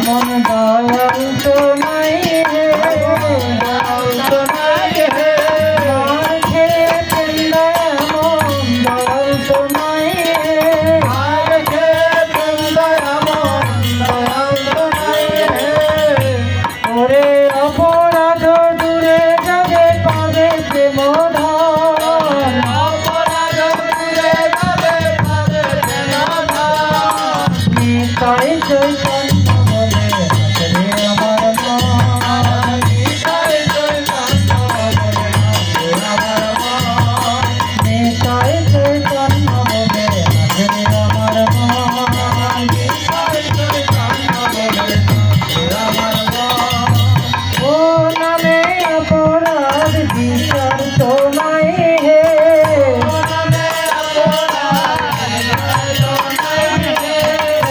এমন দয়াল তো নাই হে, দয়াল তো নাই হে, মাঝে বৃন্দা এমন দয়াল তো নাই হে, মাঝে বৃন্দা এমন দয়াল তো নাই হে। ওরে অপরাধ দূরে যাবে পাবে প্রেম ধাম, অপরাধ দূরে যাবে পাবে প্রেম ধাম। নিতাই চৈতন্য বলে নাচে আমার মন, নিতাই চৈতন্য বলে নাচে আমার মন, নিতাই চৈতন্য বলে নাচে আমার মন, নিতাই চৈতন্য বলে নাচে আমার মন। ও নামে অপরাধ বিচার তো নাই হে, ও নামে অপরাধ বিচার তো নাই হে,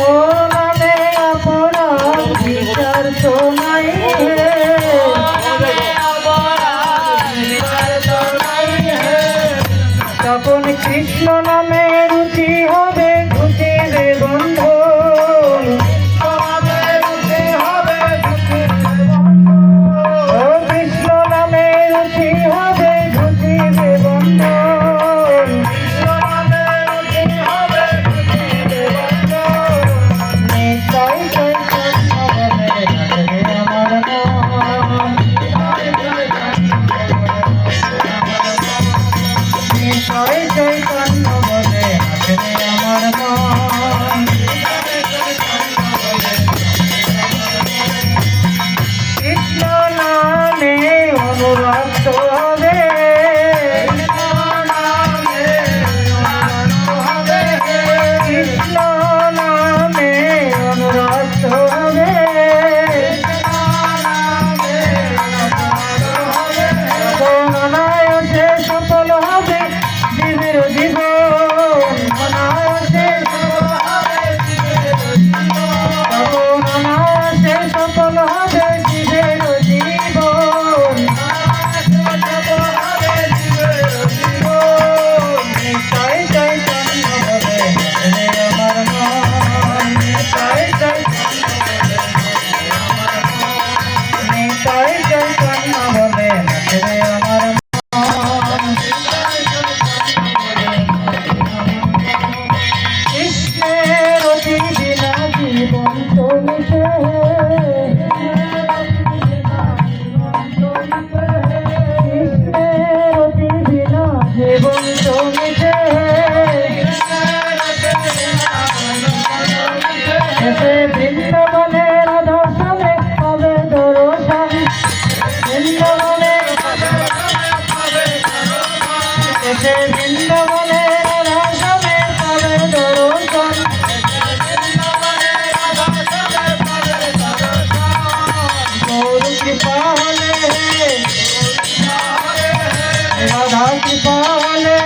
ও নামে অপরাধ বিচার তো নাই হে, ও নামে অপরাধ বিচার তো নাই হে। তখন কৃষ্ণ নামে রুচি হবে ঘুচিবে বন্ধন, রুচি হবে ঘুচিবে বন্ধন, ও কৃষ্ণ নামে রুচি হবে ঘুচিবে বন্ধন, কৃষ্ণ নামে রুচি হবে ঘুচিবে বন্ধন। নিতাই চৈতন্য বলে নাচে আমার মন, নিতাই চৈতন্য বলে নাচে আমার মন, নিতাই চৈতন্য বলে নাচে আমার মন, নিতাই চৈতন্য বলে কৃষ্ণ নামে অনুরক্ত হবে, কৃষ্ণ নামে অনুরক্ত হবে, কৃষ্ণ নামে অনুরক্ত হবে, কৃষ্ণ নামে অনুরক্ত হবে। তখন অনায়াসে সফল হবে জীবের জীবন, অনায়াসে সফল হবে জীবের জীবন, তখন অনায়াসে সফল হবে জীবের জীবন, অনায়াসে সফল হবে জীবের জীবন। নিতাই চৈতন্য বলে নাচে আমার মন, নিতাই চৈতন্য বলে নাচে আমার মন, নিতাই চৈতন্য বলে নাচে আমার মন, নিতাই চৈতন্য বলে নাচে আমার মন। কৃষ্ণের অতি বিনা জীবন তো মিশে, কৃষ্ণের অতি বিনা জীবন তো মিশে, এসে বৃন্দাবনে রাধা স্বামী পাবে দর্শন, বৃন্দাবনে এসে বৃন্দাবনে রাধা স্বামী পাবে দর্শন, গৌর কৃপা হলে রাধা কৃপা হলে